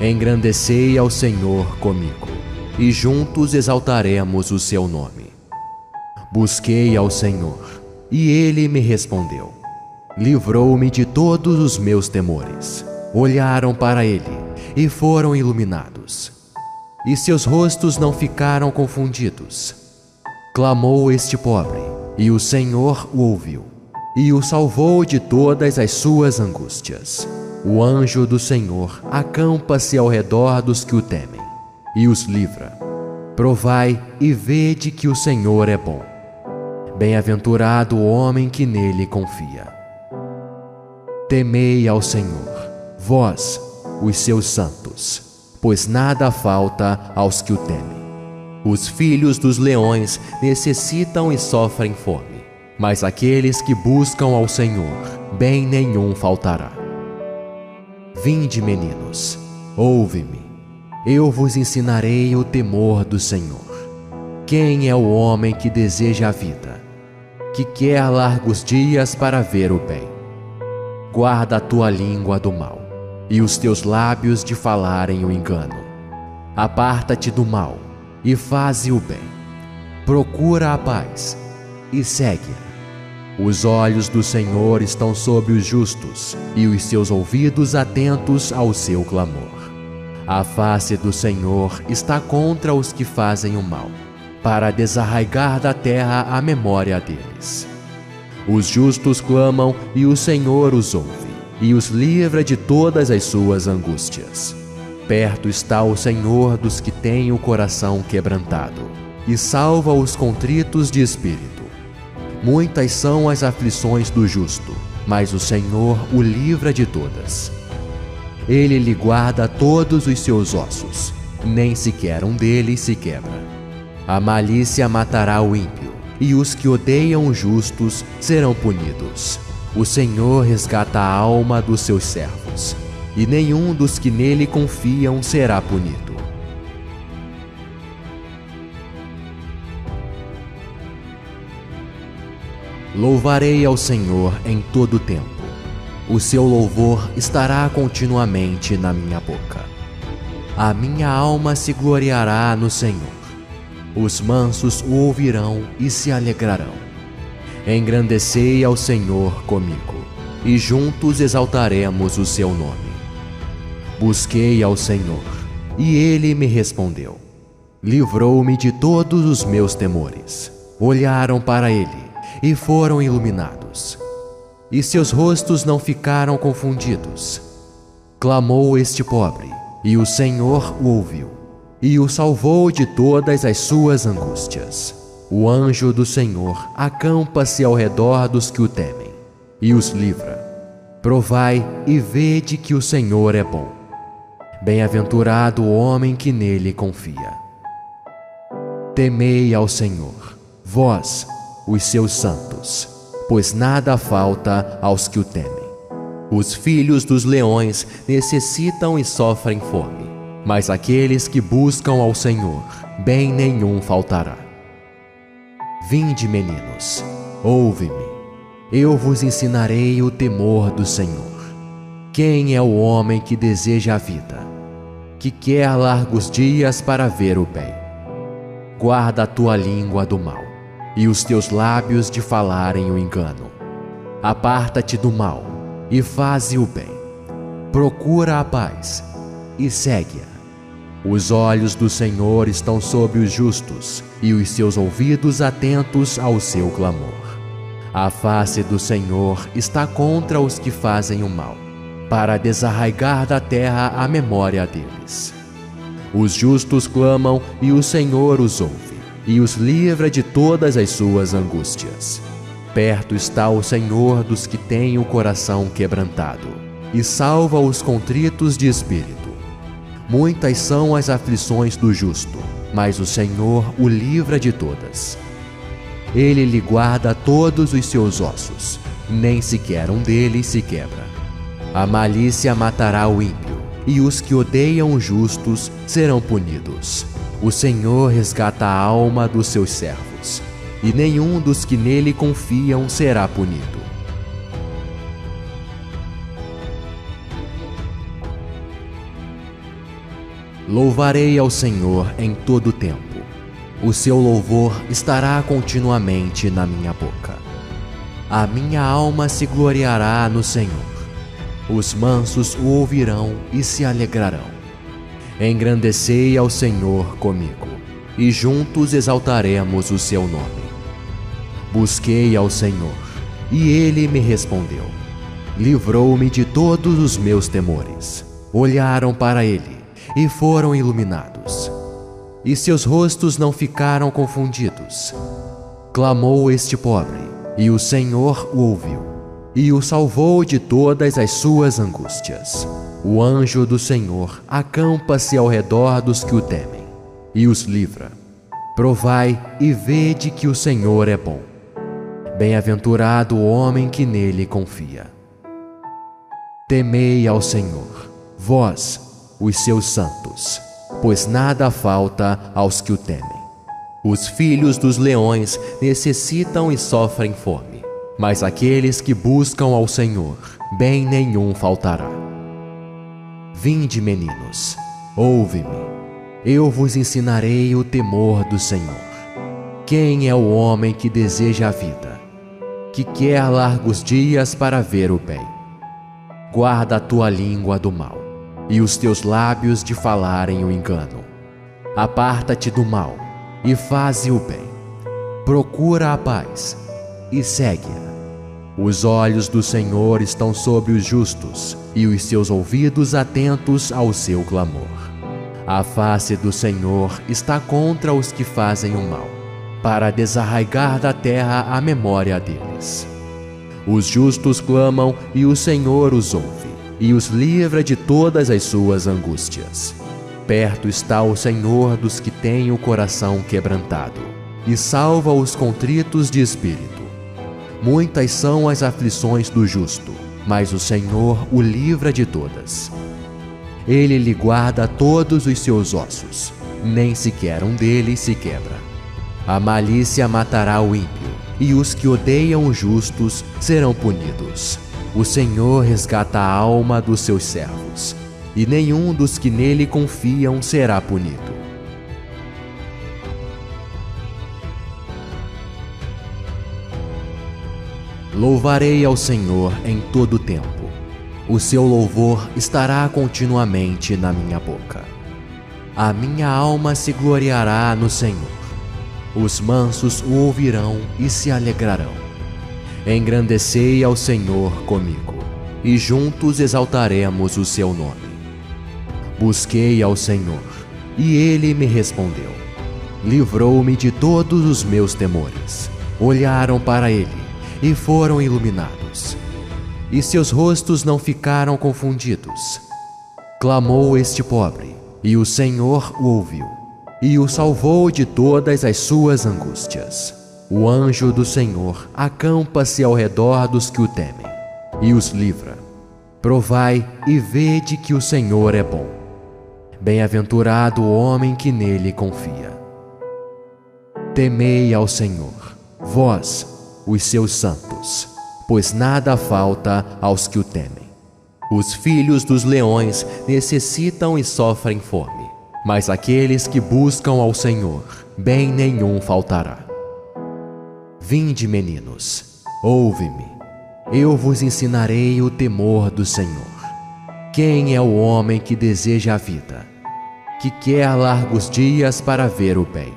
Engrandecei ao Senhor comigo, e juntos exaltaremos o seu nome. Busquei ao Senhor, e ele me respondeu. Livrou-me de todos os meus temores. Olharam para ele e foram iluminados, e seus rostos não ficaram confundidos. Clamou este pobre, e o Senhor o ouviu, e o salvou de todas as suas angústias. O anjo do Senhor acampa-se ao redor dos que o temem, e os livra. Provai e vede que o Senhor é bom. Bem-aventurado o homem que nele confia. Temei ao Senhor, vós, os seus santos, pois nada falta aos que o temem. Os filhos dos leões necessitam e sofrem fome, mas aqueles que buscam ao Senhor, bem nenhum faltará. Vinde, meninos, ouve-me, eu vos ensinarei o temor do Senhor. Quem é o homem que deseja a vida, que quer largos dias para ver o bem? Guarda a tua língua do mal, e os teus lábios de falarem o engano. Aparta-te do mal, e faze o bem. Procura a paz, e segue-a. Os olhos do Senhor estão sobre os justos, e os seus ouvidos atentos ao seu clamor. A face do Senhor está contra os que fazem o mal, para desarraigar da terra a memória deles. Os justos clamam, e o Senhor os ouve, e os livra de todas as suas angústias. Perto está o Senhor dos que têm o coração quebrantado, e salva os contritos de espírito. Muitas são as aflições do justo, mas o Senhor o livra de todas. Ele lhe guarda todos os seus ossos, nem sequer um deles se quebra. A malícia matará o ímpio, e os que odeiam os justos serão punidos. O Senhor resgata a alma dos seus servos, e nenhum dos que nele confiam será punido. Louvarei ao Senhor em todo o tempo. O seu louvor estará continuamente na minha boca. A minha alma se gloriará no Senhor. Os mansos o ouvirão e se alegrarão. Engrandecei ao Senhor comigo, e juntos exaltaremos o seu nome. Busquei ao Senhor, e ele me respondeu. Livrou-me de todos os meus temores. Olharam para ele, e foram iluminados. E seus rostos não ficaram confundidos. Clamou este pobre, e o Senhor o ouviu, e o salvou de todas as suas angústias. O anjo do Senhor acampa-se ao redor dos que o temem, e os livra. Provai e vede que o Senhor é bom. Bem-aventurado o homem que nele confia. Temei ao Senhor, vós, os seus santos, pois nada falta aos que o temem. Os filhos dos leões necessitam e sofrem fome, mas aqueles que buscam ao Senhor, bem nenhum faltará. Vinde, meninos, ouve-me, eu vos ensinarei o temor do Senhor. Quem é o homem que deseja a vida, que quer largos dias para ver o bem? Guarda a tua língua do mal, e os teus lábios de falarem o engano. Aparta-te do mal, e faze o bem. Procura a paz, e segue-a. Os olhos do Senhor estão sobre os justos, e os seus ouvidos atentos ao seu clamor. A face do Senhor está contra os que fazem o mal, para desarraigar da terra a memória deles. Os justos clamam, e o Senhor os ouve, e os livra de todas as suas angústias. Perto está o Senhor dos que têm o coração quebrantado, e salva os contritos de espírito. Muitas são as aflições do justo, mas o Senhor o livra de todas. Ele lhe guarda todos os seus ossos, nem sequer um deles se quebra. A malícia matará o ímpio, e os que odeiam os justos serão punidos. O Senhor resgata a alma dos seus servos, e nenhum dos que nele confiam será punido. Louvarei ao Senhor em todo o tempo. O seu louvor estará continuamente na minha boca. A minha alma se gloriará no Senhor. Os mansos o ouvirão e se alegrarão. Engrandecei ao Senhor comigo, e juntos exaltaremos o seu nome. Busquei ao Senhor, e ele me respondeu. Livrou-me de todos os meus temores. Olharam para ele, e foram iluminados. E seus rostos não ficaram confundidos. Clamou este pobre, e o Senhor o ouviu, e o salvou de todas as suas angústias. O anjo do Senhor acampa-se ao redor dos que o temem, e os livra. Provai e vede que o Senhor é bom. Bem-aventurado o homem que nele confia. Temei ao Senhor, vós, os seus santos, pois nada falta aos que o temem. Os filhos dos leões necessitam e sofrem fome, mas aqueles que buscam ao Senhor, bem nenhum faltará. Vinde, meninos, ouve-me, eu vos ensinarei o temor do Senhor. Quem é o homem que deseja a vida, que quer largos dias para ver o bem? Guarda a tua língua do mal, e os teus lábios de falarem o engano. Aparta-te do mal, e faze o bem. Procura a paz, e segue-a. Os olhos do Senhor estão sobre os justos, e os seus ouvidos atentos ao seu clamor. A face do Senhor está contra os que fazem o mal, para desarraigar da terra a memória deles. Os justos clamam, e o Senhor os ouve, e os livra de todas as suas angústias. Perto está o Senhor dos que têm o coração quebrantado, e salva os contritos de espírito. Muitas são as aflições do justo, mas o Senhor o livra de todas. Ele lhe guarda todos os seus ossos, nem sequer um deles se quebra. A malícia matará o ímpio, e os que odeiam os justos serão punidos. O Senhor resgata a alma dos seus servos, e nenhum dos que nele confiam será punido. Louvarei ao Senhor em todo o tempo. O seu louvor estará continuamente na minha boca. A minha alma se gloriará no Senhor. Os mansos o ouvirão e se alegrarão. Engrandecei ao Senhor comigo, e juntos exaltaremos o seu nome. Busquei ao Senhor, e ele me respondeu. Livrou-me de todos os meus temores. Olharam para ele e foram iluminados, e seus rostos não ficaram confundidos. Clamou este pobre, e o Senhor o ouviu, e o salvou de todas as suas angústias. O anjo do Senhor acampa-se ao redor dos que o temem, e os livra. Provai e vede que o Senhor é bom. Bem-aventurado o homem que nele confia. Temei ao Senhor, vós, os seus santos, pois nada falta aos que o temem. Os filhos dos leões necessitam e sofrem fome, mas aqueles que buscam ao Senhor, bem nenhum faltará. Vinde, meninos, ouve-me, eu vos ensinarei o temor do Senhor. Quem é o homem que deseja a vida, que quer largos dias para ver o bem?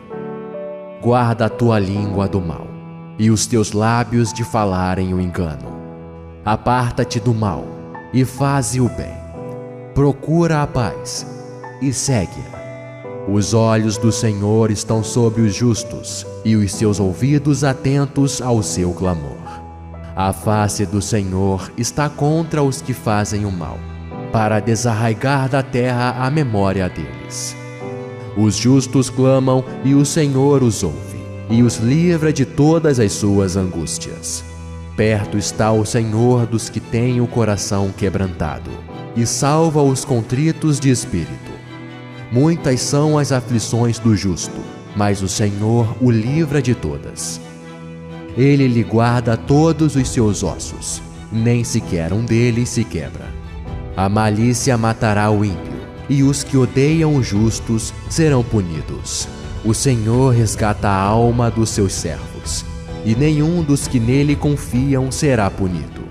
Guarda a tua língua do mal, e os teus lábios de falarem o engano. Aparta-te do mal, e faze o bem. Procura a paz, e segue-a. Os olhos do Senhor estão sobre os justos, e os seus ouvidos atentos ao seu clamor. A face do Senhor está contra os que fazem o mal, para desarraigar da terra a memória deles. Os justos clamam, e o Senhor os ouve, e os livra de todas as suas angústias. Perto está o Senhor dos que têm o coração quebrantado, e salva os contritos de espírito. Muitas são as aflições do justo, mas o Senhor o livra de todas. Ele lhe guarda todos os seus ossos, nem sequer um deles se quebra. A malícia matará o ímpio, e os que odeiam os justos serão punidos. O Senhor resgata a alma dos seus servos, e nenhum dos que nele confiam será punido.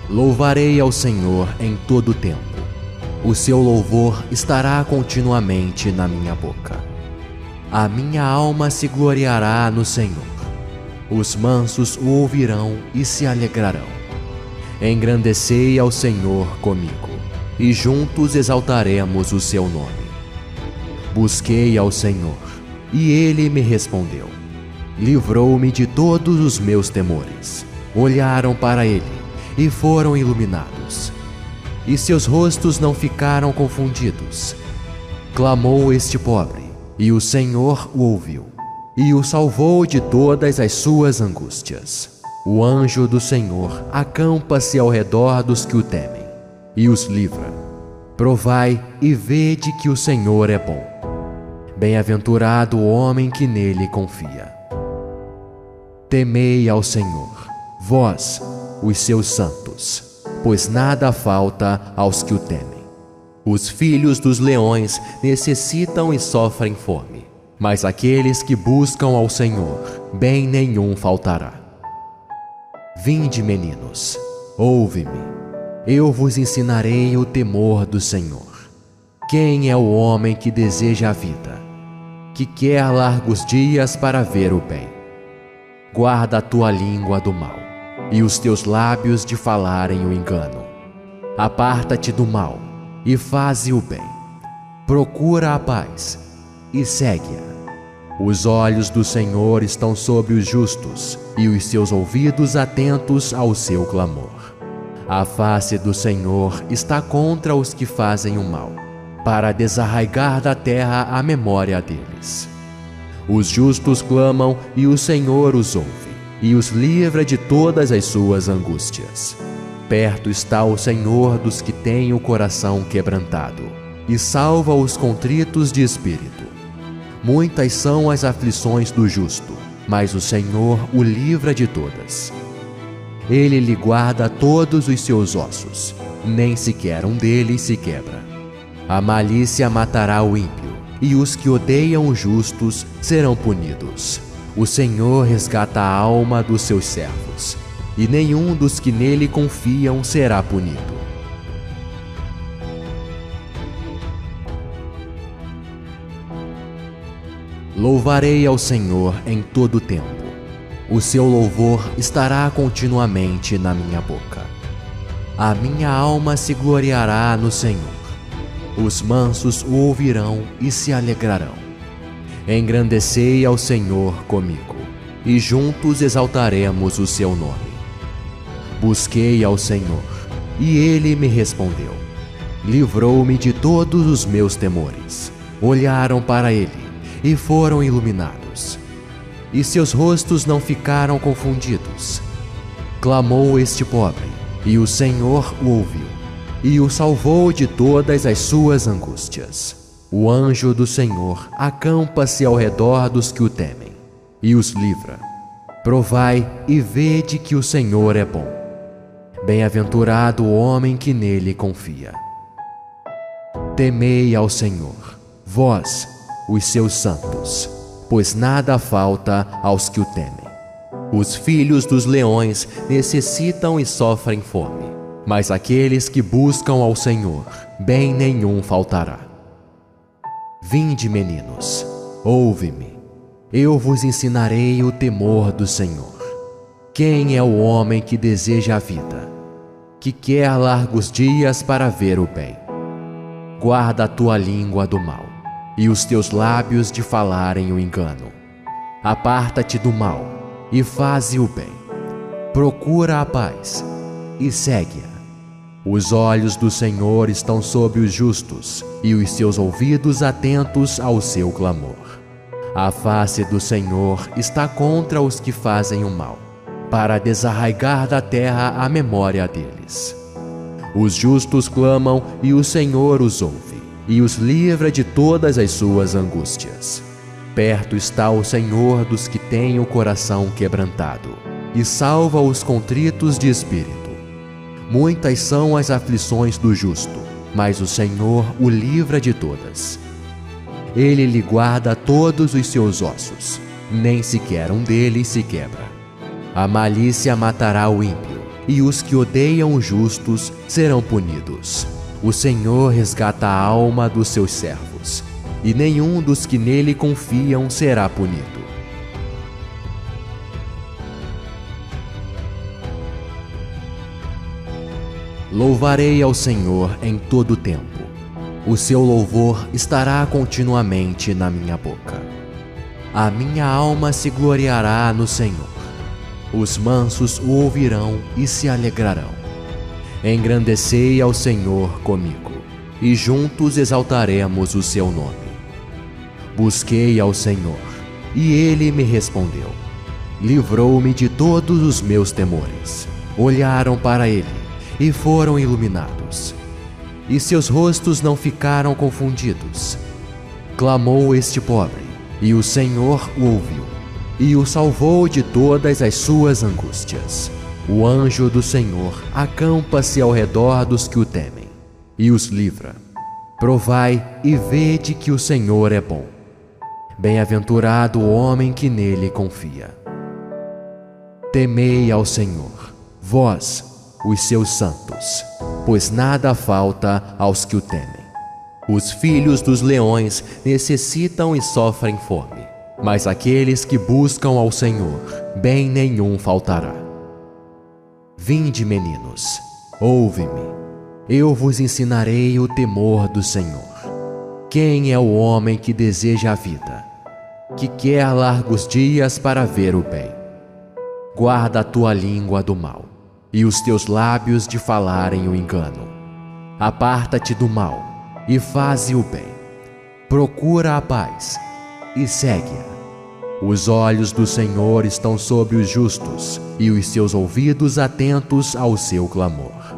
Louvarei ao Senhor em todo o tempo. O seu louvor estará continuamente na minha boca. A minha alma se gloriará no Senhor. Os mansos o ouvirão e se alegrarão. Engrandecei ao Senhor comigo, e juntos exaltaremos o seu nome. Busquei ao Senhor, e ele me respondeu. Livrou-me de todos os meus temores. Olharam para ele, e foram iluminados, e seus rostos não ficaram confundidos. Clamou este pobre, e o Senhor o ouviu, e o salvou de todas as suas angústias. O anjo do Senhor acampa-se ao redor dos que o temem, e os livra. Provai e vede que o Senhor é bom. Bem-aventurado o homem que nele confia. Temei ao Senhor, vós, os seus santos, pois nada falta aos que o temem. Os filhos dos leões necessitam e sofrem fome, mas aqueles que buscam ao Senhor, bem nenhum faltará. Vinde, meninos, ouve-me, eu vos ensinarei o temor do Senhor. Quem é o homem que deseja a vida, que quer largos dias para ver o bem? Guarda a tua língua do mal, e os teus lábios de falarem o engano. Aparta-te do mal, e faze o bem. Procura a paz, e segue-a. Os olhos do Senhor estão sobre os justos, e os seus ouvidos atentos ao seu clamor. A face do Senhor está contra os que fazem o mal, para desarraigar da terra a memória deles. Os justos clamam, e o Senhor os ouve, e os livra de todas as suas angústias. Perto está o Senhor dos que têm o coração quebrantado, e salva os contritos de espírito. Muitas são as aflições do justo, mas o Senhor o livra de todas. Ele lhe guarda todos os seus ossos, nem sequer um deles se quebra. A malícia matará o ímpio, e os que odeiam os justos serão punidos. O Senhor resgata a alma dos seus servos, e nenhum dos que nele confiam será punido. Louvarei ao Senhor em todo o tempo. O seu louvor estará continuamente na minha boca. A minha alma se gloriará no Senhor. Os mansos o ouvirão e se alegrarão. Engrandecei ao Senhor comigo, e juntos exaltaremos o seu nome. Busquei ao Senhor, e ele me respondeu. Livrou-me de todos os meus temores. Olharam para ele e foram iluminados, e seus rostos não ficaram confundidos. Clamou este pobre, e o Senhor o ouviu, e o salvou de todas as suas angústias. O anjo do Senhor acampa-se ao redor dos que o temem, e os livra. Provai e vede que o Senhor é bom. Bem-aventurado o homem que nele confia. Temei ao Senhor, vós, os seus santos, pois nada falta aos que o temem. Os filhos dos leões necessitam e sofrem fome, mas aqueles que buscam ao Senhor, bem nenhum faltará. Vinde, meninos, ouve-me, eu vos ensinarei o temor do Senhor. Quem é o homem que deseja a vida, que quer largos dias para ver o bem? Guarda a tua língua do mal, e os teus lábios de falarem o engano. Aparta-te do mal, e faze o bem. Procura a paz, e segue-a. Os olhos do Senhor estão sobre os justos, e os seus ouvidos atentos ao seu clamor. A face do Senhor está contra os que fazem o mal, para desarraigar da terra a memória deles. Os justos clamam, e o Senhor os ouve, e os livra de todas as suas angústias. Perto está o Senhor dos que têm o coração quebrantado, e salva os contritos de espírito. Muitas são as aflições do justo, mas o Senhor o livra de todas. Ele lhe guarda todos os seus ossos, nem sequer um deles se quebra. A malícia matará o ímpio, e os que odeiam os justos serão punidos. O Senhor resgata a alma dos seus servos, e nenhum dos que nele confiam será punido. Louvarei ao Senhor em todo o tempo. O seu louvor estará continuamente na minha boca. A minha alma se gloriará no Senhor. Os mansos o ouvirão e se alegrarão. Engrandecei ao Senhor comigo, e juntos exaltaremos o seu nome. Busquei ao Senhor, e ele me respondeu. Livrou-me de todos os meus temores. Olharam para ele, e foram iluminados, e seus rostos não ficaram confundidos. Clamou este pobre, e o Senhor o ouviu, e o salvou de todas as suas angústias. O anjo do Senhor acampa-se ao redor dos que o temem, e os livra. Provai e vede que o Senhor é bom. Bem-aventurado o homem que nele confia. Temei ao Senhor, vós, os seus santos, pois nada falta aos que o temem. Os filhos dos leões necessitam e sofrem fome, mas aqueles que buscam ao Senhor, bem nenhum faltará. Vinde, meninos, ouve-me, eu vos ensinarei o temor do Senhor. Quem é o homem que deseja a vida, que quer largos dias para ver o bem? Guarda a tua língua do mal, e os teus lábios de falarem o engano. Aparta-te do mal, e faze o bem. Procura a paz, e segue-a. Os olhos do Senhor estão sobre os justos, e os seus ouvidos atentos ao seu clamor.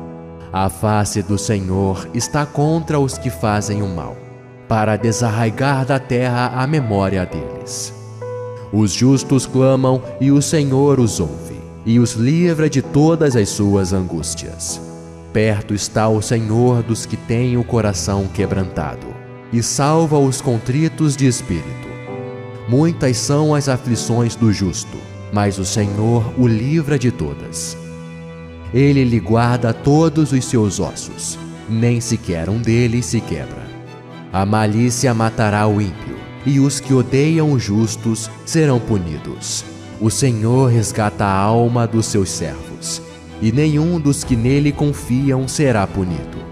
A face do Senhor está contra os que fazem o mal, para desarraigar da terra a memória deles. Os justos clamam, e o Senhor os ouve, e os livra de todas as suas angústias. Perto está o Senhor dos que têm o coração quebrantado, e salva os contritos de espírito. Muitas são as aflições do justo, mas o Senhor o livra de todas. Ele lhe guarda todos os seus ossos, nem sequer um deles se quebra. A malícia matará o ímpio, e os que odeiam os justos serão punidos. O Senhor resgata a alma dos seus servos, e nenhum dos que nele confiam será punido.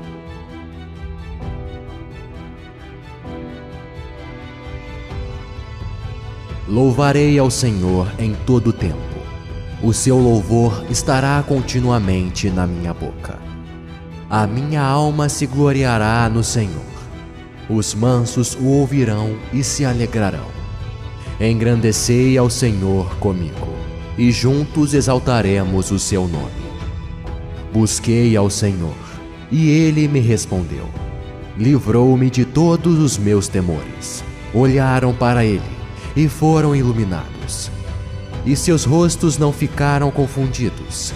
Louvarei ao Senhor em todo o tempo. O seu louvor estará continuamente na minha boca. A minha alma se gloriará no Senhor. Os mansos o ouvirão e se alegrarão. Engrandecei ao Senhor comigo, e juntos exaltaremos o seu nome. Busquei ao Senhor, e ele me respondeu. Livrou-me de todos os meus temores. Olharam para ele e foram iluminados, e seus rostos não ficaram confundidos.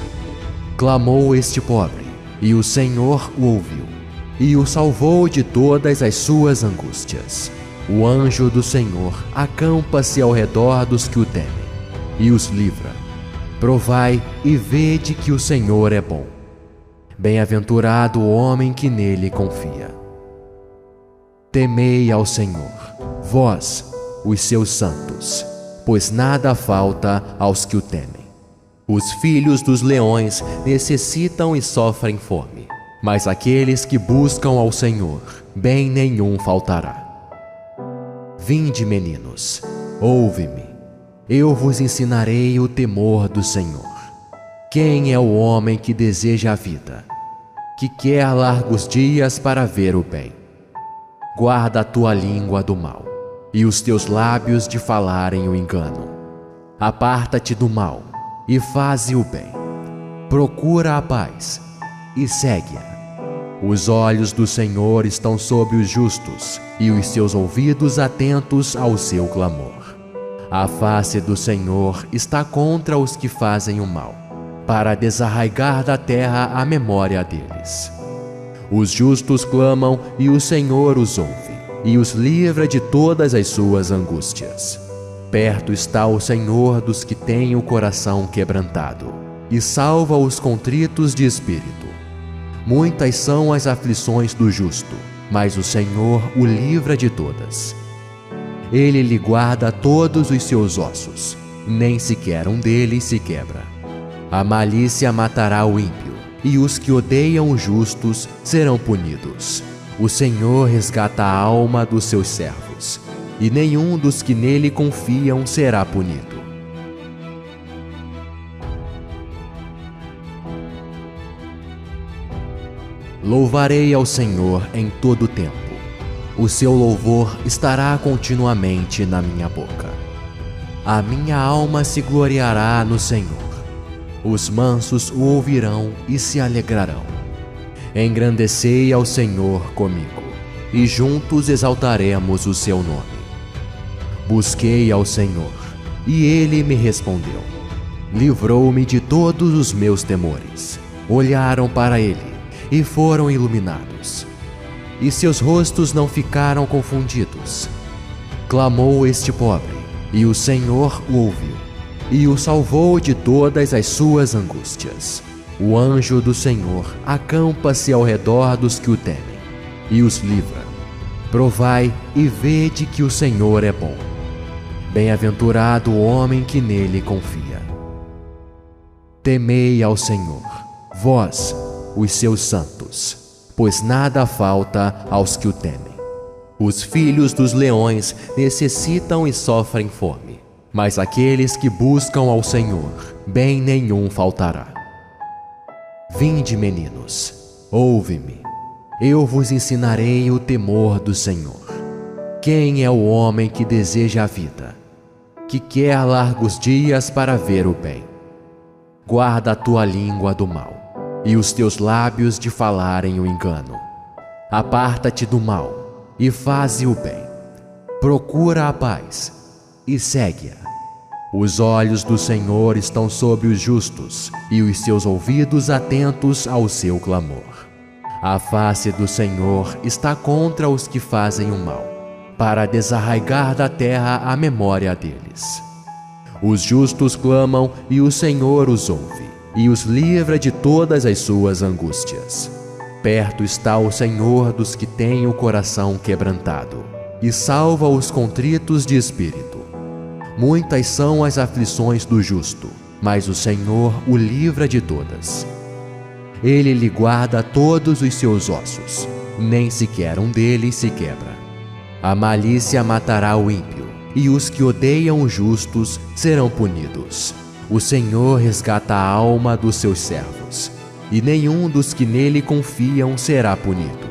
Clamou este pobre, e o Senhor o ouviu, e o salvou de todas as suas angústias. O anjo do Senhor acampa-se ao redor dos que o temem, e os livra. Provai e vede que o Senhor é bom. Bem-aventurado o homem que nele confia. Temei ao Senhor, vós, os seus santos, pois nada falta aos que o temem. Os filhos dos leões necessitam e sofrem fome, mas aqueles que buscam ao Senhor, bem nenhum faltará. Vinde, meninos, ouve-me, eu vos ensinarei o temor do Senhor. Quem é o homem que deseja a vida, que quer largos dias para ver o bem? Guarda a tua língua do mal, e os teus lábios de falarem o engano. Aparta-te do mal, e faze o bem. Procura a paz, e segue-a. Os olhos do Senhor estão sobre os justos, e os seus ouvidos atentos ao seu clamor. A face do Senhor está contra os que fazem o mal, para desarraigar da terra a memória deles. Os justos clamam, e o Senhor os ouve, e os livra de todas as suas angústias. Perto está o Senhor dos que têm o coração quebrantado, e salva os contritos de espírito. Muitas são as aflições do justo, mas o Senhor o livra de todas. Ele lhe guarda todos os seus ossos, nem sequer um deles se quebra. A malícia matará o ímpio, e os que odeiam os justos serão punidos. O Senhor resgata a alma dos seus servos, e nenhum dos que nele confiam será punido. Louvarei ao Senhor em todo o tempo. O seu louvor estará continuamente na minha boca. A minha alma se gloriará no Senhor. Os mansos o ouvirão e se alegrarão. Engrandecei ao Senhor comigo, e juntos exaltaremos o seu nome. Busquei ao Senhor, e ele me respondeu. Livrou-me de todos os meus temores. Olharam para ele e foram iluminados, e seus rostos não ficaram confundidos. Clamou este pobre, e o Senhor o ouviu, e o salvou de todas as suas angústias. O anjo do Senhor acampa-se ao redor dos que o temem, e os livra. Provai e vede que o Senhor é bom. Bem-aventurado o homem que nele confia. Temei ao Senhor, vós, os seus santos, pois nada falta aos que o temem. Os filhos dos leões necessitam e sofrem fome, mas aqueles que buscam ao Senhor, bem nenhum faltará. Vinde, meninos, ouve-me, eu vos ensinarei o temor do Senhor. Quem é o homem que deseja a vida, que quer largos dias para ver o bem? Guarda a tua língua do mal, e os teus lábios de falarem o engano. Aparta-te do mal, e faze o bem. Procura a paz, e segue-a. Os olhos do Senhor estão sobre os justos, e os seus ouvidos atentos ao seu clamor. A face do Senhor está contra os que fazem o mal, para desarraigar da terra a memória deles. Os justos clamam e o Senhor os ouve, e os livra de todas as suas angústias. Perto está o Senhor dos que têm o coração quebrantado, e salva os contritos de espírito. Muitas são as aflições do justo, mas o Senhor o livra de todas. Ele lhe guarda todos os seus ossos, nem sequer um deles se quebra. A malícia matará o ímpio, e os que odeiam os justos serão punidos. O Senhor resgata a alma dos seus servos, e nenhum dos que nele confiam será punido.